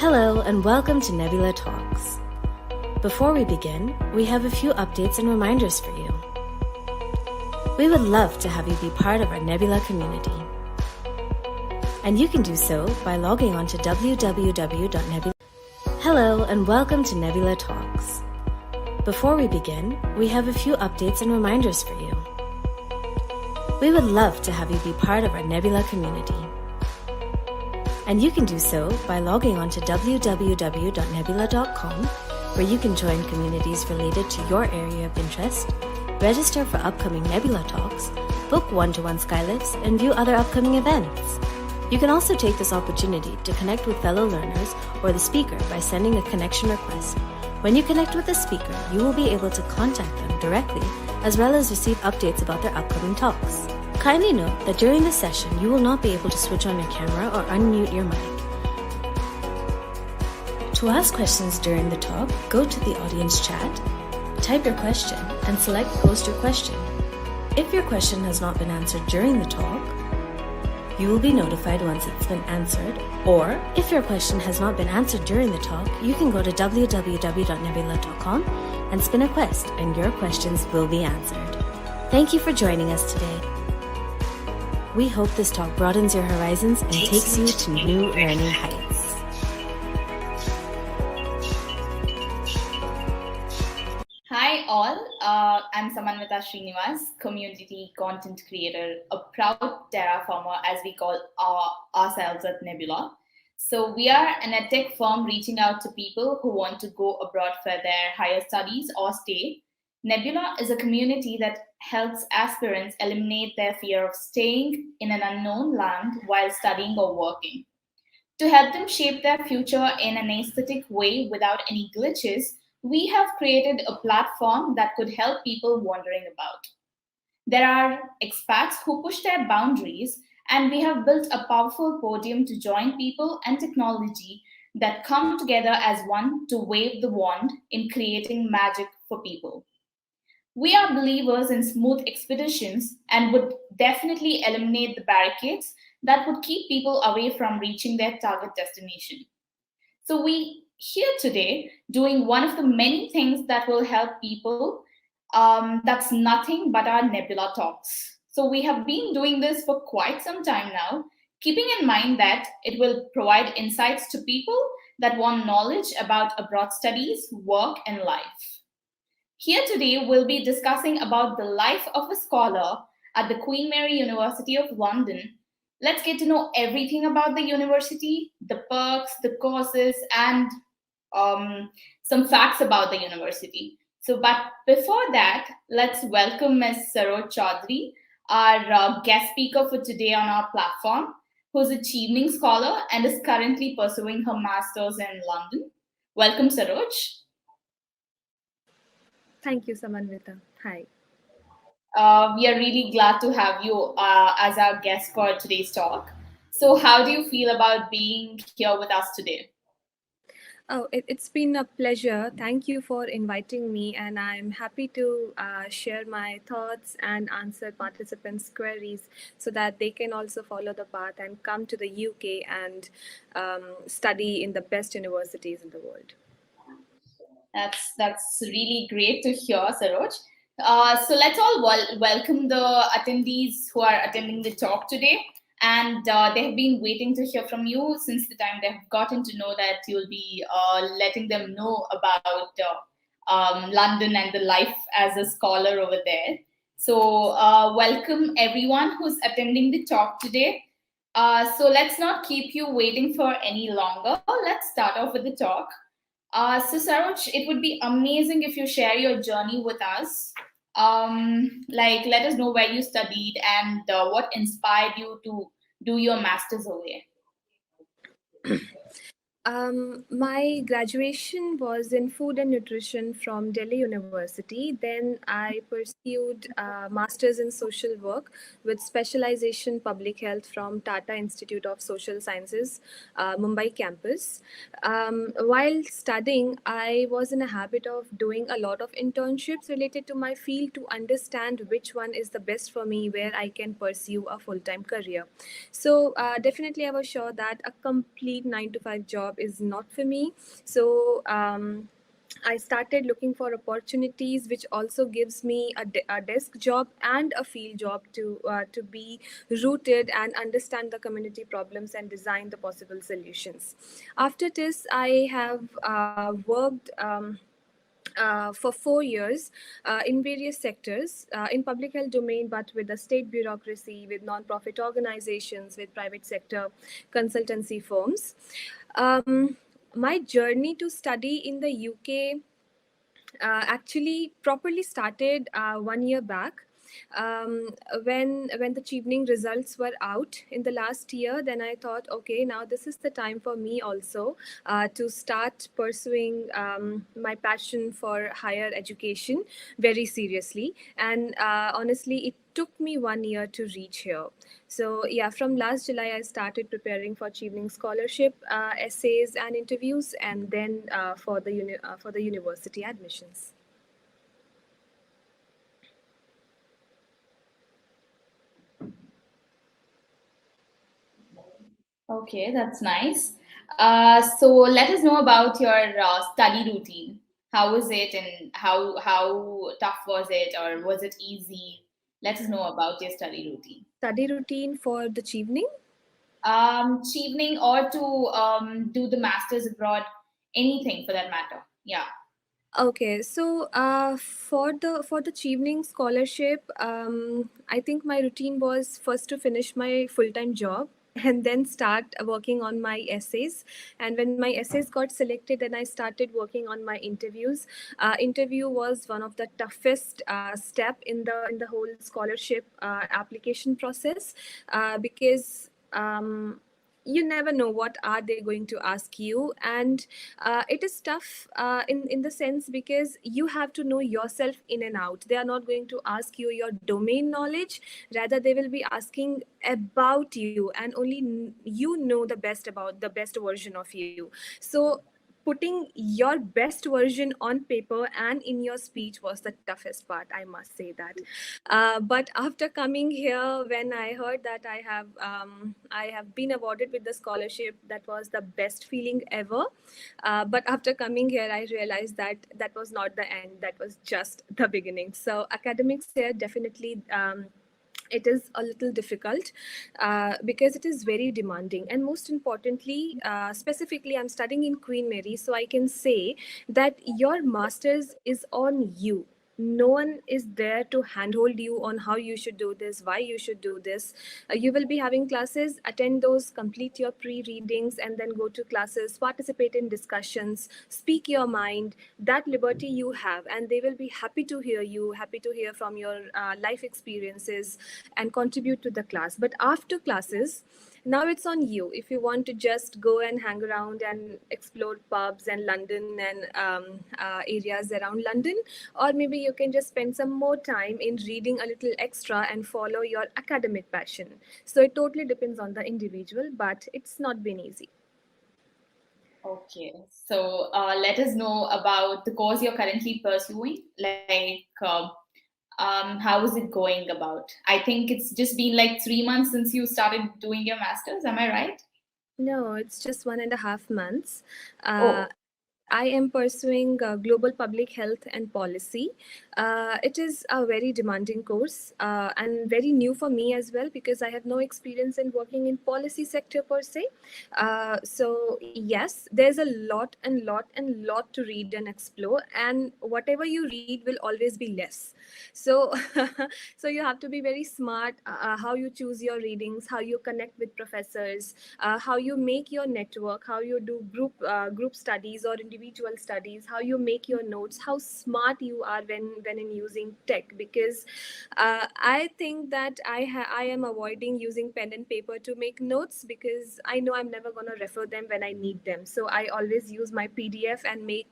Hello and welcome to Nbyula Talks. Before we begin, we have a few updates and reminders for you. We would love to have you be part of our Nbyula community. And you can do so by logging on to www.nbyula. Hello and welcome to Nbyula Talks. Before we begin, we have a few updates and reminders for you. We would love to have you be part of our Nbyula community. And you can do so by logging on to www.nbyula.com, where you can join communities related to your area of interest, register for upcoming Nbyula Talks, book one-to-one skylifts, and view other upcoming events. You can also take this opportunity to connect with fellow learners or the speaker by sending a connection request. When you connect with the speaker, you will be able to contact them directly as well as receive updates about their upcoming talks. Kindly note that during this session, you will not be able to switch on your camera or unmute your mic. To ask questions during the talk, go to the audience chat, type your question, and select Post Your Question. If your question has not been answered during the talk, you will be notified once it's been answered, or if your question has not been answered during the talk, you can go to www.nbyula.com and spin a quest, and your questions will be answered. Thank you for joining us today. We hope this talk broadens your horizons and takes you to new learning heights. Hi all, I'm Samannita Srinivas, community content creator, a proud terraformer as we call ourselves at Nbyula. So we are an edtech firm reaching out to people who want to go abroad for their higher studies or stay. Nbyula is a community that helps aspirants eliminate their fear of staying in an unknown land while studying or working. To help them shape their future in an aesthetic way without any glitches, we have created a platform that could help people wondering about. There are expats who push their boundaries, and we have built a powerful podium to join people and technology that come together as one to wave the wand in creating magic for people. We are believers in smooth expeditions and would definitely eliminate the barricades that would keep people away from reaching their target destination. So we here today doing one of the many things that will help people. That's nothing but our Nbyula Talks. So we have been doing this for quite some time now, keeping in mind that it will provide insights to people that want knowledge about abroad studies, work, and life. Here today, we'll be discussing about the life of a scholar at the Queen Mary University of London. Let's get to know everything about the university, the perks, the courses, and some facts about the university. But before that, let's welcome Ms. Saroj Chaudhary, our guest speaker for today on our platform, who's a Chevening Scholar and is currently pursuing her master's in London. Welcome, Saroj. Thank you, Samannita. Hi. We are really glad to have you as our guest for today's talk. So how do you feel about being here with us today? Oh, it's been a pleasure. Thank you for inviting me, and I'm happy to share my thoughts and answer participants' queries so that they can also follow the path and come to the UK and study in the best universities in the world. That's really great to hear, Saroj. So let's all welcome the attendees who are attending the talk today. And they have been waiting to hear from you since the time they've gotten to know that you'll be letting them know about London and the life as a scholar over there. So welcome everyone who's attending the talk today. So let's not keep you waiting for any longer. Let's start off with the talk. So Saroj, it would be amazing if you share your journey with us. Let us know where you studied and what inspired you to do your master's away. My graduation was in food and nutrition from Delhi University. Then I pursued master's in social work with specialization public health from Tata Institute of Social Sciences, Mumbai campus. While studying, I was in a habit of doing a lot of internships related to my field to understand which one is the best for me, where I can pursue a full-time career. So definitely I was sure that a complete 9-to-5 job is not for me. So I started looking for opportunities which also gives me a desk job and a field job to be rooted and understand the community problems and design the possible solutions. After this, I have worked for 4 years in various sectors in public health domain, but with the state bureaucracy, with non-profit organizations, with private sector consultancy firms. My journey to study in the UK actually properly started 1 year back. um, when the Chevening results were out in the last year, then I thought, okay, now this is the time for me also to start pursuing my passion for higher education very seriously. And honestly, it took me 1 year to reach here. So yeah, from last July, I started preparing for Chevening Scholarship essays and interviews, and then for the university admissions. Okay, that's nice. So let us know about your study routine. How was it, and how tough was it, or was it easy? Let us know about your study routine. Study routine for the Chevening. Chevening, or to do the masters abroad, anything for that matter. Yeah. Okay, so for the Chevening scholarship, I think my routine was first to finish my full time job and then start working on my essays. And when my essays got selected, then I started working on my interviews. Interview was one of the toughest step in the whole scholarship application process because. You never know what are they going to ask you, and it is tough in the sense because you have to know yourself in and out. They are not going to ask you your domain knowledge, rather they will be asking about you, and only you know the best about the best version of you. So putting your best version on paper and in your speech was the toughest part, I must say that. But after coming here, when I heard that I have been awarded with the scholarship, that was the best feeling ever. But after coming here, I realized that that was not the end. That was just the beginning. So academics here definitely. It is a little difficult because it is very demanding, and most importantly, specifically, I'm studying in Queen Mary, so I can say that your masters is on you. No one is there to handhold you on how you should do this, why you should do this. You will be having classes, attend those, complete your pre-readings, and then go to classes, participate in discussions, speak your mind. That liberty you have, and they will be happy to hear you, happy to hear from your life experiences and contribute to the class. But after classes, now it's on you. If you want to just go and hang around and explore pubs and London and areas around London, or maybe you can just spend some more time in reading a little extra and follow your academic passion. So it totally depends on the individual, but it's not been easy. Okay, so let us know about the course you're currently pursuing. How is it going about? I think it's just been like 3 months since you started doing your masters. Am I right? No, it's just 1.5 months. Uh, Oh, I am pursuing global public health and policy. It is a very demanding course and very new for me as well because I have no experience in working in policy sector per se. So yes, there's a lot and lot and lot to read and explore, and whatever you read will always be less. So so you have to be very smart how you choose your readings, how you connect with professors, how you make your network, how you do group studies or individual studies, how you make your notes, how smart you are when in using tech. Because I think that I am avoiding using pen and paper to make notes because I know I'm never going to refer them when I need them. So I always use my PDF and make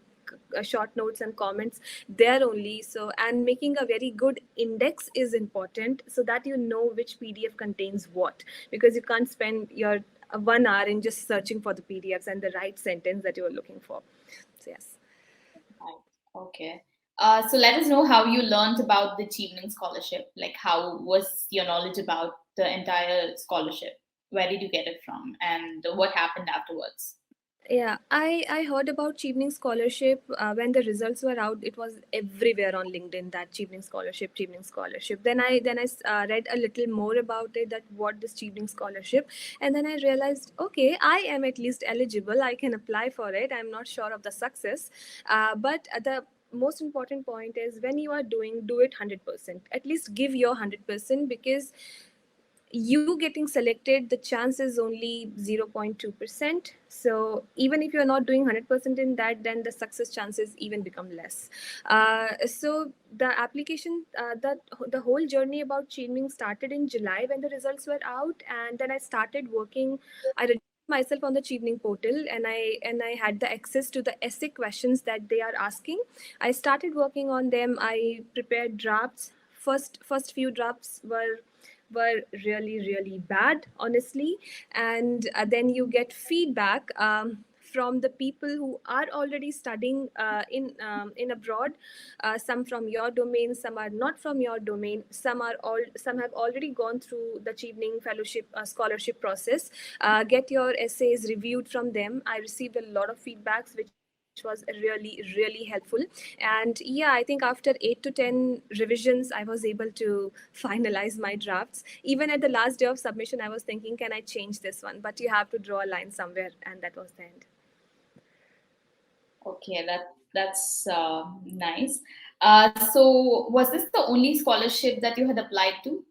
short notes and comments there only. So, and making a very good index is important so that you know which PDF contains what, because you can't spend your 1 hour in just searching for the PDFs and the right sentence that you are looking for. So yes. right. Okay. So let us know how you learned about the Chevening Scholarship. Like, how was your knowledge about the entire scholarship? Where did you get it from, and what happened afterwards? Yeah, I heard about Chevening Scholarship when the results were out. It was everywhere on LinkedIn that Chevening Scholarship, Chevening Scholarship. Then I read a little more about it, that what this Chevening Scholarship, and then I realized, okay, I am at least eligible. I can apply for it. I'm not sure of the success, but the most important point is when you are doing, do it 100%. At least give your 100%, because you getting selected, the chance is only 0.2%. So even if you're not doing 100% in that, then the success chances even become less. So the application, the whole journey about Chevening started in July when the results were out, and then I started working. I registered myself on the Chevening portal, and I had the access to the essay questions that they are asking. I started working on them. I prepared drafts. First few drafts were really bad, honestly. And then you get feedback from the people who are already studying in abroad, some from your domain, some are not from your domain, some have already gone through the Chevening fellowship scholarship process. Get your essays reviewed from them. I received a lot of feedbacks, which was really helpful. And yeah, I think after 8 to 10 revisions, I was able to finalize my drafts. Even at the last day of submission, I was thinking, can I change this one? But you have to draw a line somewhere, and that was the end. Okay, that's nice. So was this the only scholarship that you had applied to?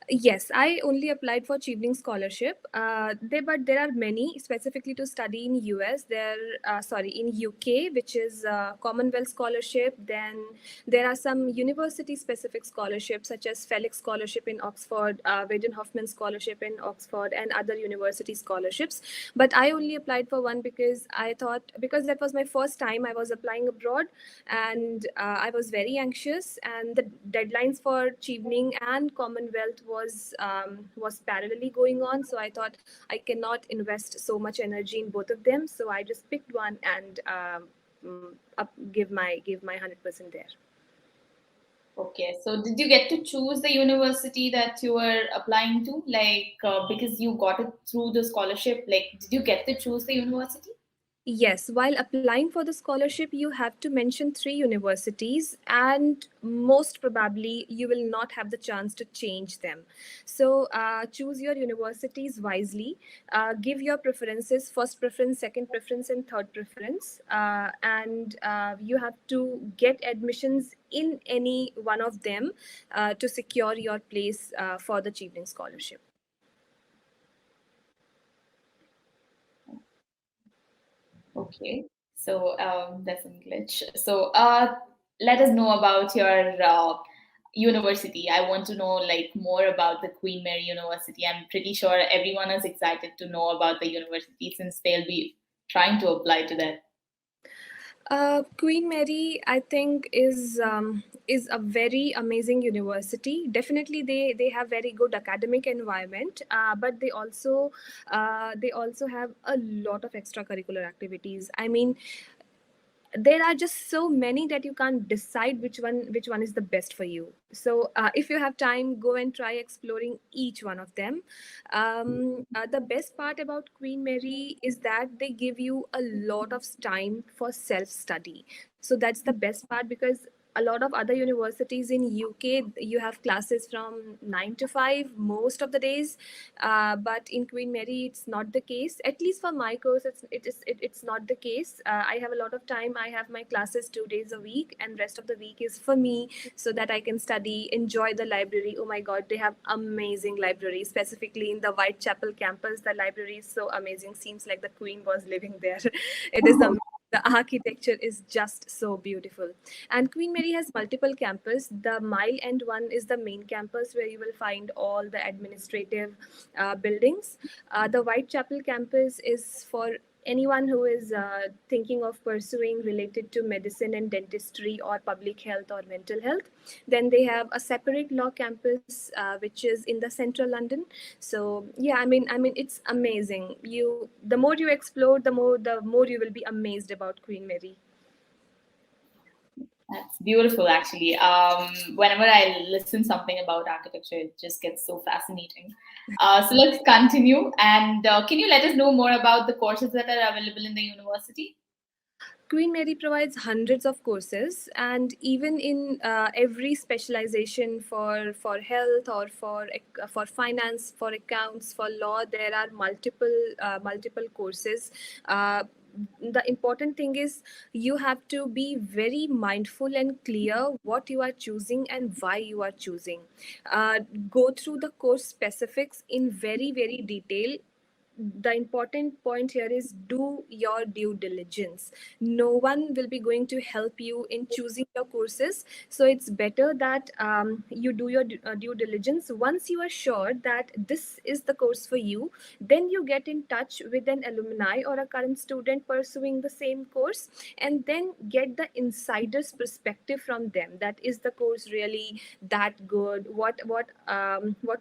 Yes, I only applied for Chevening Scholarship. But there are many specifically to study in US. In UK, which is Commonwealth Scholarship. Then there are some university-specific scholarships, such as Felix Scholarship in Oxford, Waden Hoffman Scholarship in Oxford, and other university scholarships. But I only applied for one because I thought, because that was my first time I was applying abroad, and I was very anxious, and the deadlines for Chevening and Commonwealth was parallelly going on. So I thought I cannot invest so much energy in both of them. So I just picked one and give my 100% there. Okay, so did you get to choose the university that you were applying to? Like, because you got it through the scholarship, like, did you get to choose the university? Yes, while applying for the scholarship, you have to mention three universities, and most probably you will not have the chance to change them. So choose your universities wisely. Give your preferences: first preference, second preference, and third preference. And you have to get admissions in any one of them to secure your place for the Chevening Scholarship. Okay, so that's English. So let us know about your university. I want to know like more about the Queen Mary University. I'm pretty sure everyone is excited to know about the university since they'll be trying to apply to that. Queen Mary, I think, is a very amazing university. Definitely, they have very good academic environment, but they also have a lot of extracurricular activities. I mean, there are just so many that you can't decide which one is the best for you. So if you have time, go and try exploring each one of them. The best part about Queen Mary is that they give you a lot of time for self study. So that's the best part, because a lot of other universities in UK, you have classes from 9 to 5 most of the days, but in Queen Mary it's not the case. At least for my course, it's not the case. I have a lot of time. I have my classes 2 days a week, and rest of the week is for me, so that I can study, enjoy the library. Oh my god, they have amazing library. Specifically in the Whitechapel campus, the library is so amazing. Seems like the queen was living there. It is amazing. The architecture is just so beautiful. And Queen Mary has multiple campus. The Mile End one is the main campus, where you will find all the administrative buildings. The Whitechapel campus is for anyone who is thinking of pursuing related to medicine and dentistry, or public health, or mental health. Then they have a separate law campus, which is in the central London. So yeah, I mean it's amazing. The more you explore, the more you will be amazed about Queen Mary. That's beautiful, actually. Whenever I listen something about architecture, it just gets so fascinating. So let's continue. And can you let us know more about the courses that are available in the university? Queen Mary provides hundreds of courses, and even in every specialization for health or for finance, for accounts, for law, there are multiple courses. The important thing is you have to be very mindful and clear what you are choosing and why you are choosing. Uh, Go through the course specifics in very detail. The important point here is do your due diligence. No one will be going to help you in choosing your courses, so it's better that you do your due diligence. Once you are sure that this is the course for you, then you get in touch with an alumni or a current student pursuing the same course, and then get the insider's perspective from them. That is the course really that good? What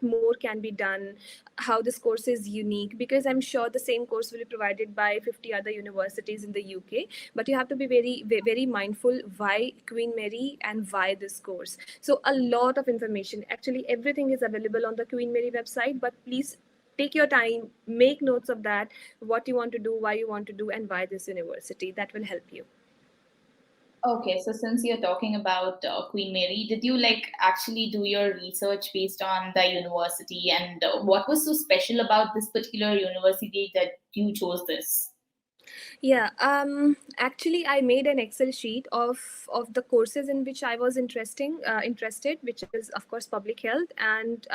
more can be done? How this course is unique, because I'm sure the same course will be provided by 50 other universities in the UK, but you have to be very mindful why Queen Mary and why this course. So a lot of information, actually everything is available on the Queen Mary website, but please take your time, make notes of that, what you want to do, why you want to do, and why this university. That will help you. Okay, so since you're talking about Queen Mary, did you like actually do your research based on the university, and what was so special about this particular university that you chose this? Yeah, actually, I made an Excel sheet of the courses in which I was interested, which is of course public health, and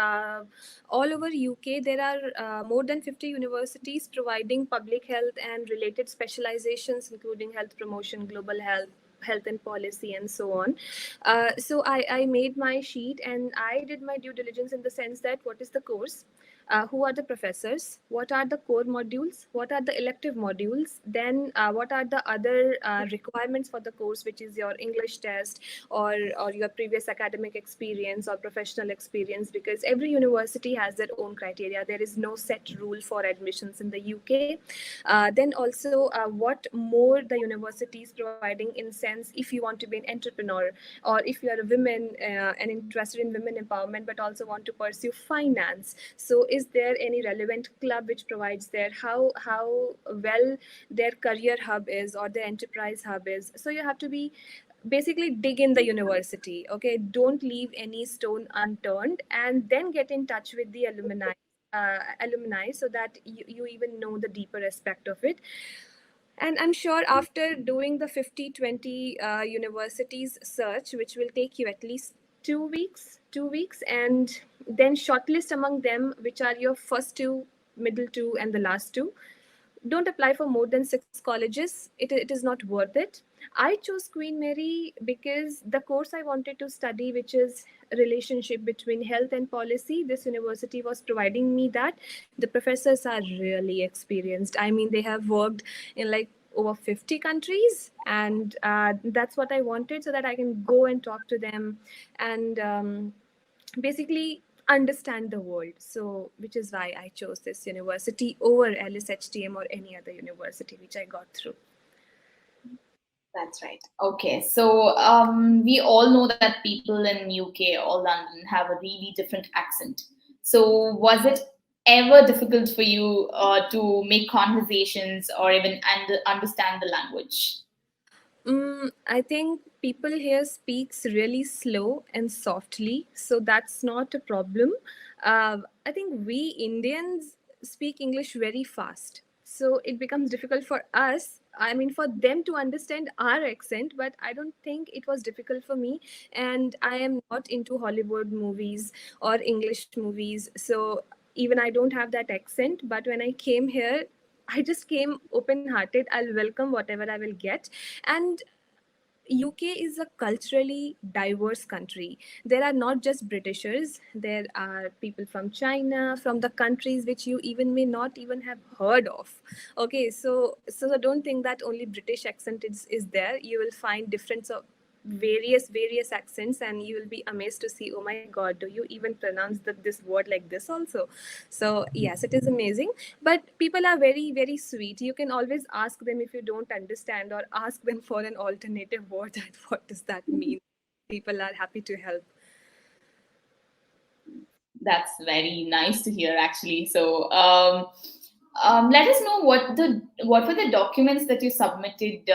all over UK there are more than 50 universities providing public health and related specializations, including health promotion, global health and policy, and so on. So I made my sheet and I did my due diligence in the sense that what is the course, who are the professors, what are the core modules, what are the elective modules, then what are the other requirements for the course, which is your English test, or your previous academic experience or professional experience, because every university has their own criteria. There is no set rule for admissions in the UK. Then also what more the university is providing, in sense if you want to be an entrepreneur, or if you are a woman and interested in women empowerment but also want to pursue finance, so is there any relevant club which provides there, how well their career hub is or their enterprise hub is. So you have to be basically dig in the university. Okay, don't leave any stone unturned, and then get in touch with the alumni so that you even know the deeper aspect of it. And I'm sure after doing the 50-20 universities search, which will take you at least 2 weeks, and then shortlist among them which are your first two, middle two, and the last two. Don't apply for more than 6 colleges. It is not worth it. I chose Queen Mary because the course I wanted to study, which is relationship between health and policy, this university was providing me that. The professors are really experienced. I mean, they have worked in like over 50 countries, and that's what I wanted, so that I can go and talk to them and basically understand the world. So which is why I chose this university over LSHTM or any other university which I got through. That's right. Okay, so we all know that people in UK or London have a really different accent. So was it ever difficult for you to make conversations or even understand the language? I think people here speaks really slow and softly, so that's not a problem. I think we Indians speak English very fast, so it becomes difficult for us. I mean, for them to understand our accent, but I don't think it was difficult for me. And I am not into Hollywood movies or English movies, so even I don't have that accent. But when I came here, I just came open hearted. I'll welcome whatever I will get. And UK is a culturally diverse country. There are not just Britishers, there are people from China, from the countries which you even may not even have heard of. Okay, so don't think that only British accent is there. You will find various accents, and you will be amazed to see, oh my god, do you even pronounce this word like this also? So yes, it is amazing. But people are very sweet. You can always ask them if you don't understand, or ask them for an alternative word that what does that mean. People are happy to help. That's very nice to hear, actually. So, let us know what were the documents that you submitted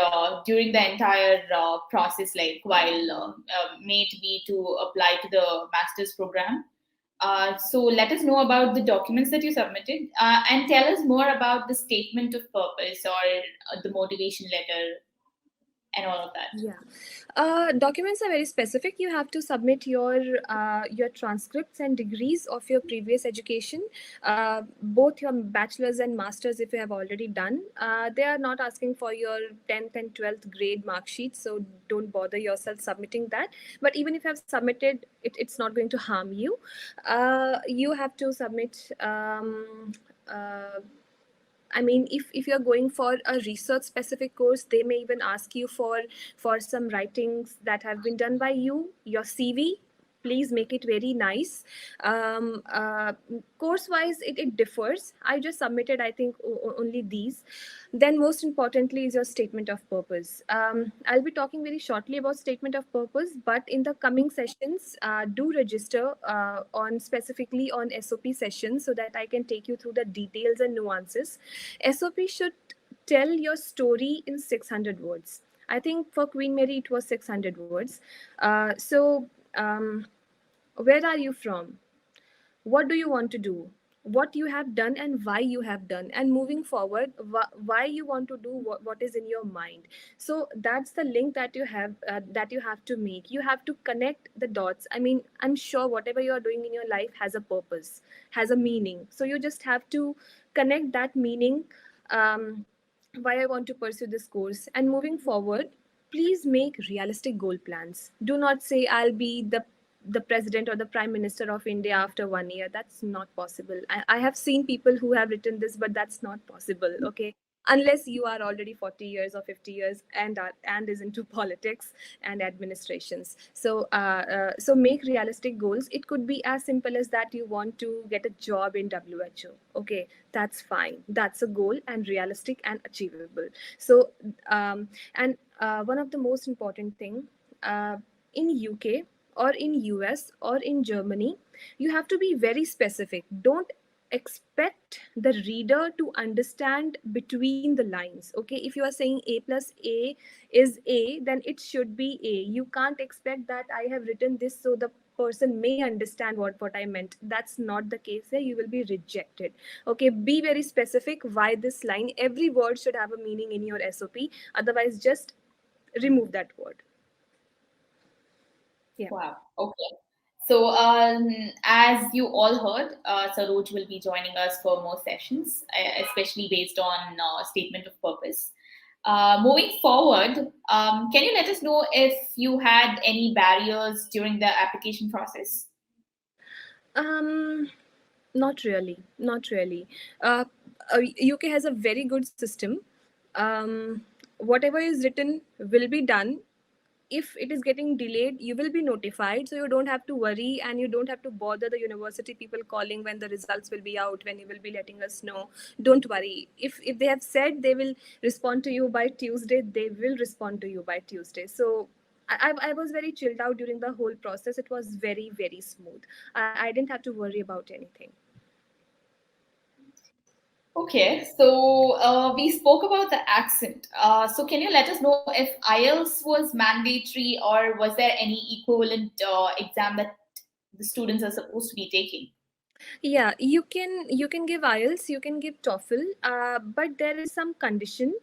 during the entire process, like while made me to apply to the master's program. So let us know about the documents that you submitted, and tell us more about the statement of purpose or the motivation letter and all of that. Yeah. Documents are very specific. You have to submit your transcripts and degrees of your previous education, both your bachelor's and master's if you have already done. They are not asking for your 10th and 12th grade mark sheets, so don't bother yourself submitting that. But even if you have submitted it, it's not going to harm you. You have to submit. I mean, if you're going for a research specific course, they may even ask you for some writings that have been done by you, your CV. Please make it very nice. Course wise, it differs. I just submitted, I think, only these. Then most importantly is your statement of purpose. I'll be talking very shortly about statement of purpose, but in the coming sessions, do register on specifically on SOP sessions so that I can take you through the details and nuances. SOP should tell your story in 600 words. I think for Queen Mary it was 600 words. Where are you from? What do you want to do? What you have done and why you have done, and moving forward, why you want to do what is in your mind. So that's the link that you have to make. You have to connect the dots. I mean, I'm sure whatever you are doing in your life has a purpose, has a meaning. So you just have to connect that meaning. Why I want to pursue this course, and moving forward, please make realistic goal plans. Do not say I'll be the president or the prime minister of India after 1 year. That's not possible. I have seen people who have written this, but that's not possible. Okay, unless you are already 40 years or 50 years and is into politics and administrations. So make realistic goals. It could be as simple as that you want to get a job in WHO. Okay, that's fine. That's a goal and realistic and achievable. So and one of the most important thing, in UK or in US or in Germany, you have to be very specific. Don't expect the reader to understand between the lines. Okay, if you are saying A plus A is A, then it should be A. You can't expect that I have written this so the person may understand what I meant. That's not the case here. You will be rejected. Okay, be very specific. Why this line? Every word should have a meaning in your SOP. Otherwise, just remove that word. Yeah. Wow. Okay. So, as you all heard, Saroj will be joining us for more sessions, especially based on statement of purpose. Moving forward, can you let us know if you had any barriers during the application process? Not really. Not really. UK has a very good system. Whatever is written will be done. If it is getting delayed, you will be notified, so you don't have to worry, and you don't have to bother the university people calling when the results will be out, when you will be letting us know. Don't worry. If they have said they will respond to you by Tuesday, they will respond to you by Tuesday. So I was very chilled out during the whole process. It was very smooth. I didn't have to worry about anything. Okay, so we spoke about the accent. So can you let us know if IELTS was mandatory, or was there any equivalent exam that the students are supposed to be taking? Yeah, you can give IELTS, you can give TOEFL, but there is some condition.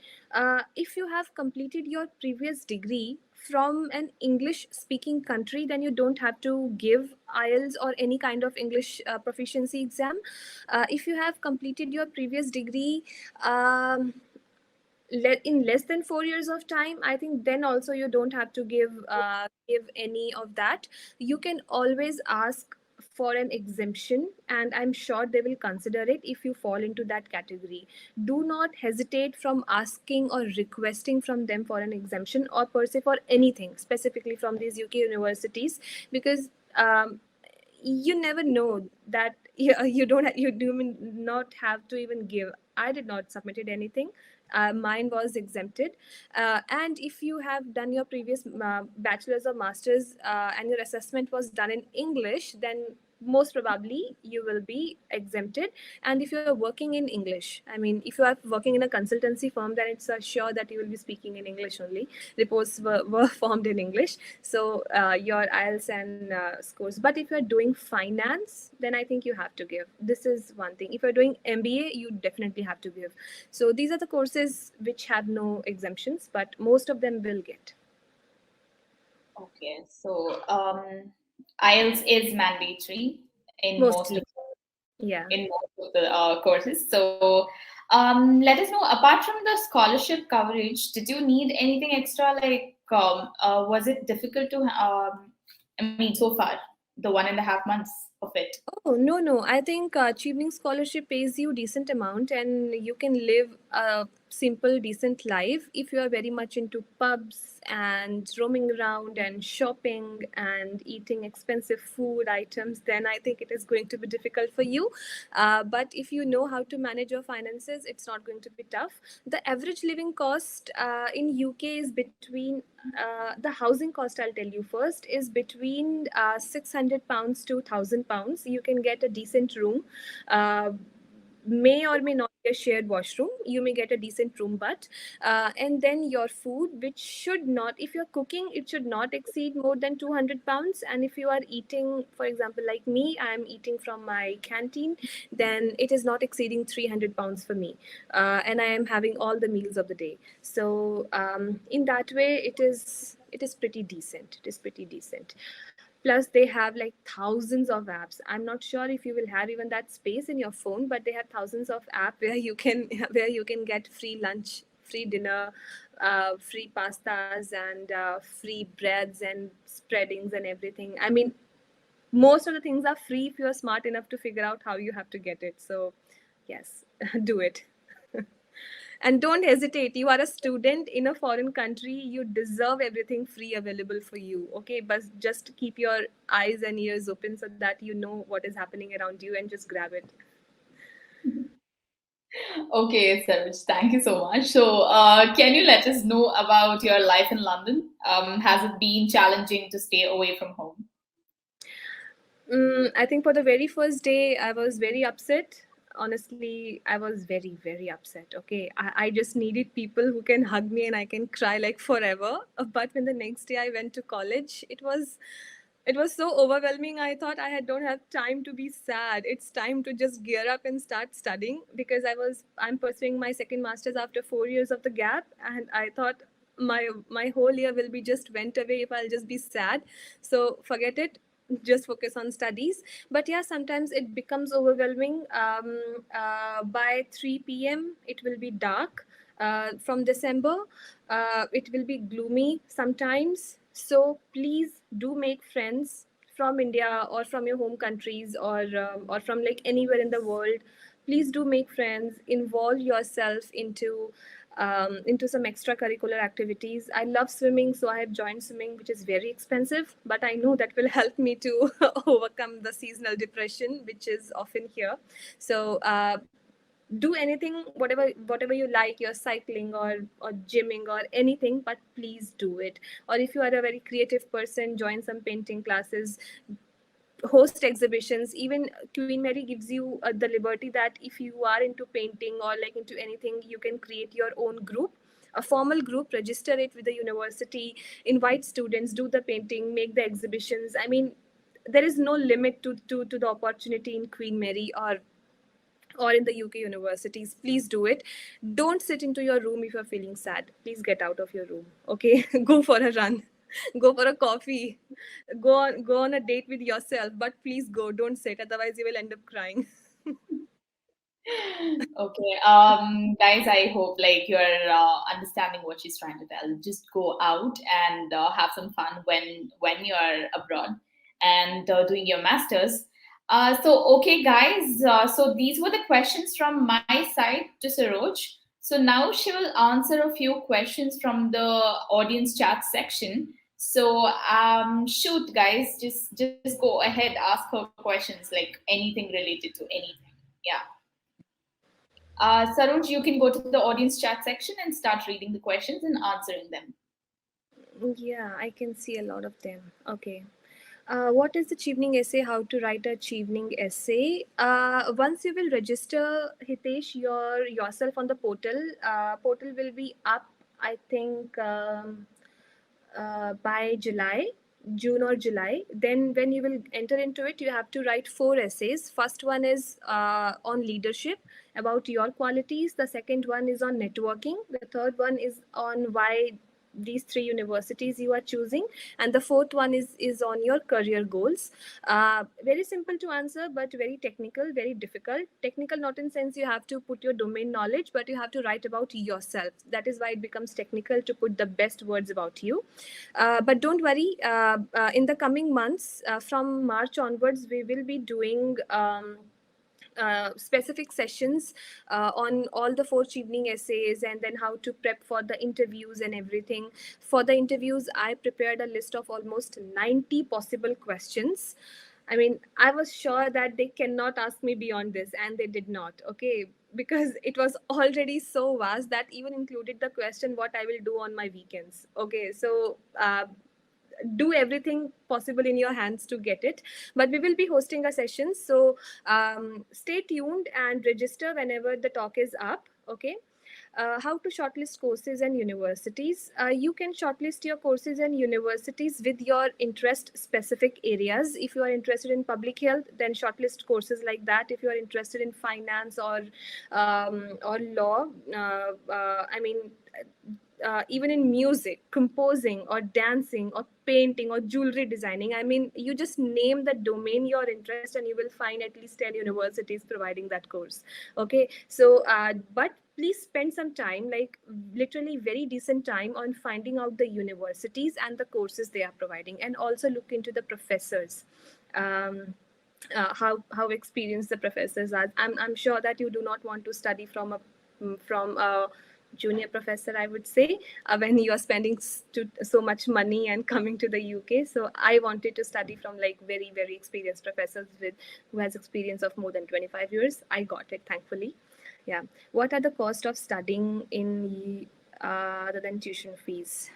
If you have completed your previous degree from an English speaking country, then you don't have to give IELTS or any kind of English proficiency exam. If you have completed your previous degree in less than 4 years of time, I think then also you don't have to give any of that. You can always ask for an exemption, and I'm sure they will consider it if you fall into that category. Do not hesitate from asking or requesting from them for an exemption, or per se for anything specifically from these UK universities, because you never know that you do not have to even give. I did not submitted anything. Mine was exempted. And if you have done your previous bachelor's or master's, and your assessment was done in English, then most probably you will be exempted. And if you're working in English, I mean, if you are working in a consultancy firm, then it's sure that you will be speaking in English only. Reports were formed in English, so your IELTS and scores. But if you're doing finance, then I think you have to give. This is one thing. If you're doing MBA, you definitely have to give. So these are the courses which have no exemptions, but most of them will get. Okay, so IELTS is mandatory in Mostly, yeah. most of the courses. So let us know, apart from the scholarship coverage, did you need anything extra? Like, was it difficult to, I mean, so far, the 1.5 months of it? Oh, no, no. I think Chevening Scholarship pays you decent amount, and you can live a simple, decent life. If you are very much into pubs and roaming around and shopping and eating expensive food items, then I think it is going to be difficult for you. But if you know how to manage your finances, it's not going to be tough. The average living cost in UK is between the housing cost, I'll tell you first, is between £600 to £1,000. You can get a decent room. May or may not be a shared washroom. You may get a decent room, but and then your food, which should not, if you're cooking, it should not exceed more than £200. And if you are eating, for example, like me, I'm eating from my canteen, then it is not exceeding £300 for me, and I am having all the meals of the day. So in that way, it is pretty decent. It is pretty decent. Plus they have like thousands of apps. I'm not sure if you will have even that space in your phone, but they have thousands of apps where you can where you can get free lunch, free dinner, free pastas, and free breads and spreadings and everything. I mean, most of the things are free if you're smart enough to figure out how you have to get it. So yes, do it. And don't hesitate. You are a student in a foreign country. You deserve everything free available for you. Okay, but just keep your eyes and ears open so that you know what is happening around you, and just grab it. Okay, Saroj, thank you so much. So, can you let us know about your life in London? Has it been challenging to stay away from home? I think for the very first day, I was very upset. Honestly, I was very, very upset. Okay. I just needed people who can hug me and I can cry like forever. But when the next day I went to college, it was so overwhelming. I thought don't have time to be sad. It's time to just gear up and start studying, because I'm pursuing my second master's after 4 years of the gap, and I thought my whole year will be just went away if I'll just be sad. So forget it, just focus on studies. But yeah, sometimes it becomes overwhelming. By 3 p.m. it will be dark. From December, it will be gloomy sometimes. So please do make friends from India or from your home countries, or from like anywhere in the world. Please do make friends. Involve yourself into some extracurricular activities. I love swimming, so I have joined swimming, which is very expensive, but I know that will help me to overcome the seasonal depression, which is often here. So do anything, whatever you like. You're cycling or gymming or anything, but please do it. Or if you are a very creative person, join some painting classes, host exhibitions. Even Queen Mary gives you the liberty that if you are into painting or like into anything, you can create your own group, a formal group, register it with the university, invite students, do the painting, make the exhibitions. I mean, there is no limit to the opportunity in Queen Mary or in the UK universities. Please do it. Don't sit into your room if you're feeling sad. Please get out of your room. Okay, go for a run, go for a coffee, go on a date with yourself. But please go. Don't sit. Otherwise, you will end up crying. Okay, guys, I hope like you're understanding what she's trying to tell. Just go out and have some fun when you're abroad and doing your masters. Okay, guys. So these were the questions from my side to Saroj. So now she will answer a few questions from the audience chat section. So shoot, guys, just go ahead, ask her questions like anything related to anything. Yeah. Saroj, you can go to the audience chat section and start reading the questions and answering them. Yeah, I can see a lot of them. Okay. What is the Chevening essay? How to write a Chevening essay? Once you will register, Hitesh, yourself on the portal. Portal will be up, I think, by June or July. Then, when you will enter into it, you have to write 4 essays. First one is on leadership, about your qualities. The second one is on networking. The third one is on why these 3 universities you are choosing, and the fourth one is on your career goals. Very simple to answer, but very technical, very difficult. Technical not in sense you have to put your domain knowledge, but you have to write about yourself. That is why it becomes technical, to put the best words about you. But don't worry, in the coming months, from March onwards, we will be doing specific sessions on all the 4 evening essays, and then how to prep for the interviews and everything. For the interviews, I prepared a list of almost 90 possible questions. I mean, I was sure that they cannot ask me beyond this, and they did not. Okay, because it was already so vast that even included the question what I will do on my weekends. Okay, so do everything possible in your hands to get it. But we will be hosting a session, so stay tuned and register whenever the talk is up. Okay. How to shortlist courses and universities? You can shortlist your courses and universities with your interest specific areas. If you are interested in public health, then shortlist courses like that. If you are interested in finance or law, I mean, even in music, composing, or dancing, or painting, or jewelry designing. I mean, you just name the domain you're interested, and you will find at least 10 universities providing that course. Okay, so but please spend some time, like literally very decent time, on finding out the universities and the courses they are providing, and also look into the professors. How experienced the professors are. I'm sure that you do not want to study from a junior professor, I would say, when you are spending so much money and coming to the UK. So I wanted to study from like very, very experienced professors who has experience of more than 25 years. I got it, thankfully. Yeah. What are the cost of studying in other than tuition fees?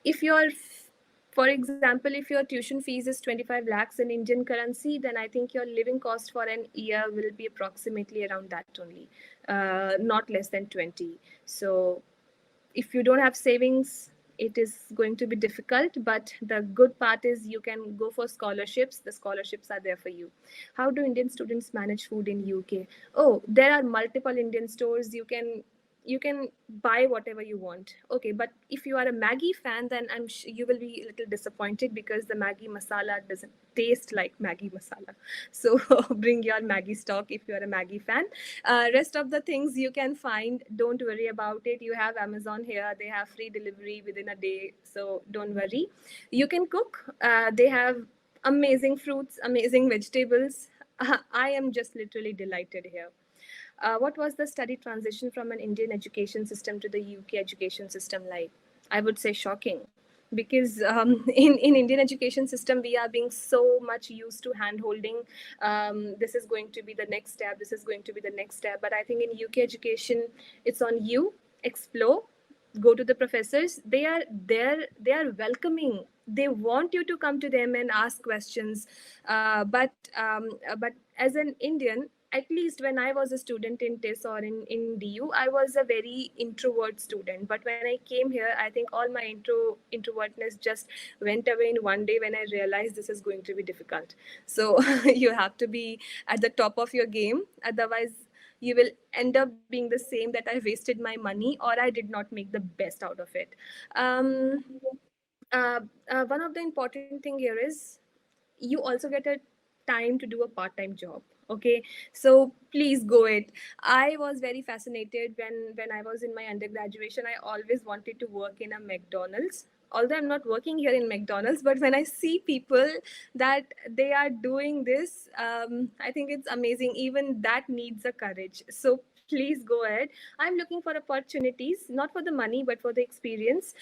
If your For example, if your tuition fees is 25 lakhs in Indian currency, then I think your living cost for an year will be approximately around that only, not less than 20. So if you don't have savings, it is going to be difficult. But the good part is you can go for scholarships. The scholarships are there for you. How do Indian students manage food in UK? Oh, there are multiple Indian stores. You can buy whatever you want. Okay, but if you are a Maggie fan, then you will be a little disappointed, because the Maggie masala doesn't taste like Maggie masala. So bring your Maggie stock if you are a Maggie fan. Rest of the things you can find. Don't worry about it. You have Amazon here. They have free delivery within a day, so don't worry. You can cook. They have amazing fruits, amazing vegetables. I am just literally delighted here. What was the study transition from an Indian education system to the UK education system like? I would say shocking, because in Indian education system, we are being so much used to hand holding. This is going to be the next step. This is going to be the next step. But I think in UK education, it's on you. Explore, go to the professors. They are there. They are welcoming. They want you to come to them and ask questions. But as an Indian, at least when I was a student in TIS or in DU, I was a very introvert student. But when I came here, I think all my introvertness just went away in one day when I realized this is going to be difficult. So you have to be at the top of your game. Otherwise, you will end up being the same, that I wasted my money or I did not make the best out of it. Um, One of the important thing here is you also get a time to do a part-time job. Okay, so please go it. I was very fascinated when I was in my undergraduation. I always wanted to work in a McDonald's. although I'm not working here in McDonald's, but when I see people that they are doing this, I think it's amazing. Even that needs a courage. So please go ahead. I'm looking for opportunities, not for the money, but for the experience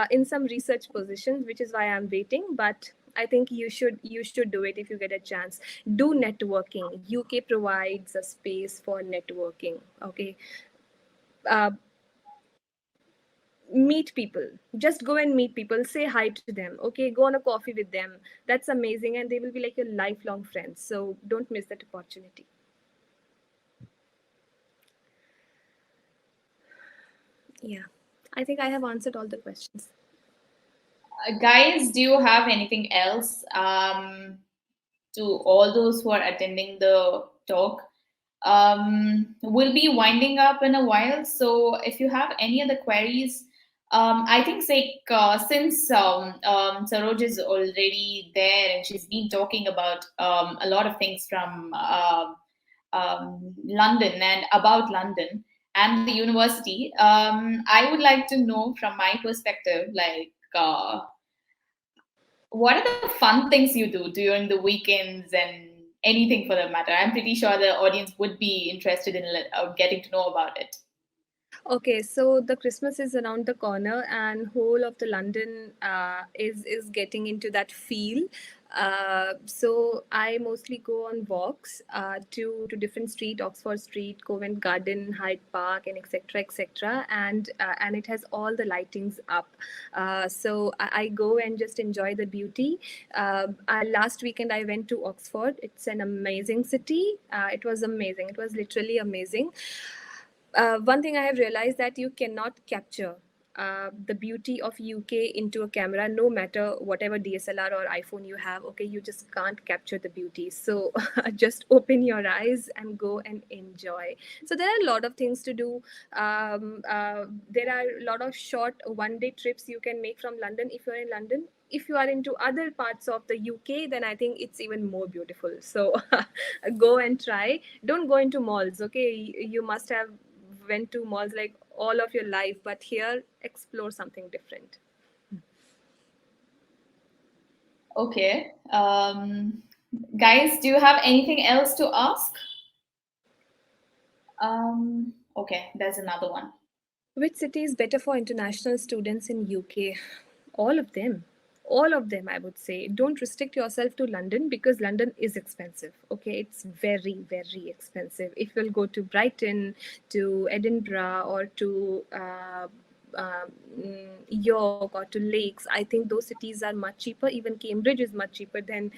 in some research positions, which is why I'm waiting. But I think you should do it if you get a chance. Do networking. UK provides a space for networking. Okay. Uh, Meet people, just go and meet people, say hi to them, okay, go on a coffee with them. That's amazing, and they will be like your lifelong friends, so don't miss that opportunity. Yeah, I think I have answered all the questions. Guys, do you have anything else to all those who are attending the talk? We'll be winding up in a while, so if you have any other queries, I think since Saroj is already there and she's been talking about a lot of things from London and about London and the university, I would like to know from my perspective, like, what are the fun things you do during the weekends and anything for that matter? I'm pretty sure the audience would be interested in getting to know about it. Okay, so the Christmas is around the corner, and whole of the London is getting into that feel. So I mostly go on walks to different street, Oxford Street, Covent Garden, Hyde Park, and etc. etc. And it has all the lightings up. So I go and just enjoy the beauty. Last weekend I went to Oxford. It's an amazing city. It was amazing. It was literally amazing. One thing I have realized that you cannot capture the beauty of UK into a camera, no matter whatever DSLR or iPhone you have. Okay, you just can't capture the beauty. So just open your eyes and go and enjoy. So there are a lot of things to do. There are a lot of short one-day trips you can make from London if you're in London. If you are into other parts of the UK, then I think it's even more beautiful. So go and try. Don't go into malls. Okay, you must have went to malls like all of your life, but here explore something different. Okay. Guys, do you have anything else to ask? Okay, there's another one. Which city is better for international students in UK? All of them. All of them, I would say. Don't restrict yourself to London, because London is expensive. Okay, it's very, very expensive. If you'll go to Brighton, to Edinburgh, or to York, or to Lakes, I think those cities are much cheaper. Even Cambridge is much cheaper than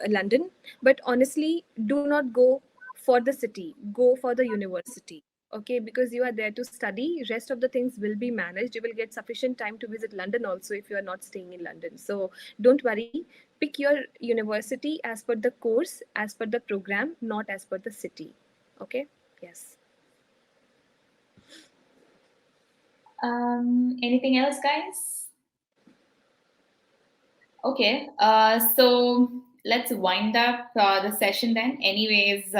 London. But honestly, do not go for the city. Go for the university. Okay, because you are there to study. Rest of the things will be managed. You will get sufficient time to visit London also if you are not staying in London. So don't worry. Pick your university as per the course, as per the program, not as per the city. Okay. Yes. Anything else, guys? Okay, so let's wind up the session then. Anyways,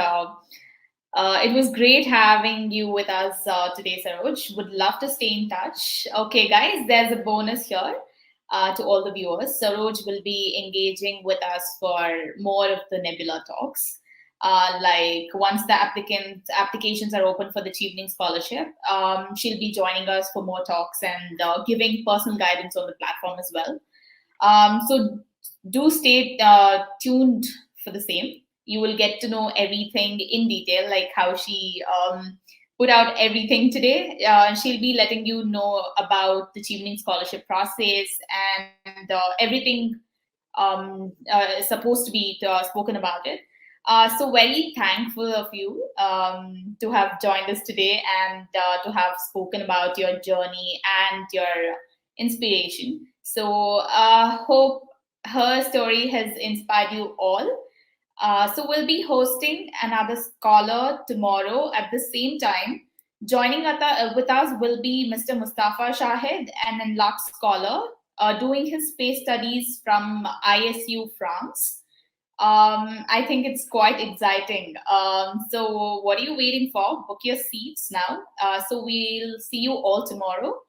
it was great having you with us today, Saroj. Would love to stay in touch. Okay, guys, there's a bonus here to all the viewers. Saroj will be engaging with us for more of the Nebula talks. Like once the applications are open for the Chevening Scholarship, she'll be joining us for more talks and giving personal guidance on the platform as well. So do stay tuned for the same. You will get to know everything in detail, like how she put out everything today. She'll be letting you know about the Chevening Scholarship process and everything is supposed to be spoken about it. So very thankful of you to have joined us today and to have spoken about your journey and your inspiration. So hope her story has inspired you all. So we'll be hosting another scholar tomorrow at the same time. Joining with us will be Mr. Mustafa Shahid, an Lux scholar, doing his space studies from ISU France. I think it's quite exciting. So what are you waiting for? Book your seats now. So we'll see you all tomorrow.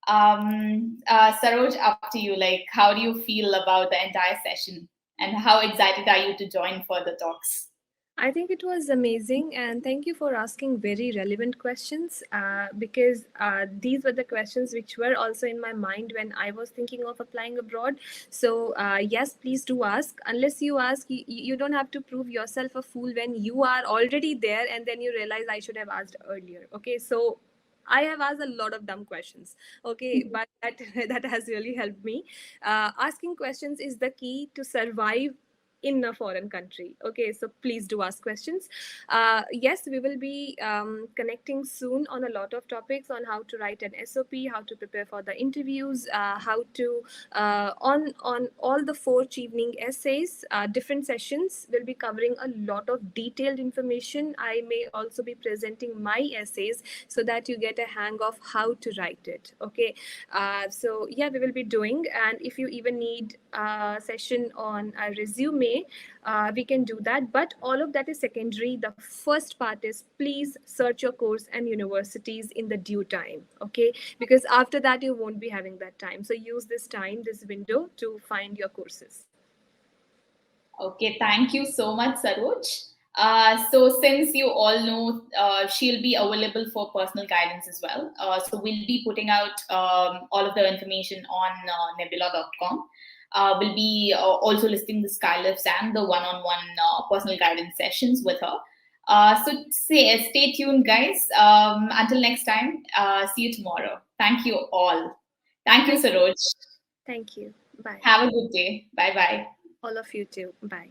Saroj, up to you. Like, how do you feel about the entire session, and how excited are you to join further talks? I think it was amazing, and thank you for asking very relevant questions because these were the questions which were also in my mind when I was thinking of applying abroad. So, yes, please do ask. Unless you ask, you don't have to prove yourself a fool when you are already there and then you realize I should have asked earlier. Okay, so I have asked a lot of dumb questions. Okay, but that that has really helped me. Asking questions is the key to survive in a foreign country. Okay, so please do ask questions. Yes, we will be connecting soon on a lot of topics on how to write an SOP, how to prepare for the interviews, how to on all the 4 evening essays. Different sessions will be covering a lot of detailed information. I may also be presenting my essays so that you get a hang of how to write it. Okay, so yeah, we will be doing, and if you even need a session on a resume, we can do that. But all of that is secondary. The first part is please search your course and universities in the due time. Okay, because after that you won't be having that time. So use this time, this window, to find your courses. Okay, thank you so much, Saroj. So since you all know, she'll be available for personal guidance as well. So we'll be putting out all of the information on Nbyula.com. We'll be also listing the skylifts and the one-on-one personal guidance sessions with her. So stay tuned, guys. Until next time, see you tomorrow. Thank you all. Thank you, Saroj. Thank you. Bye. Have a good day. Bye-bye. All of you too. Bye.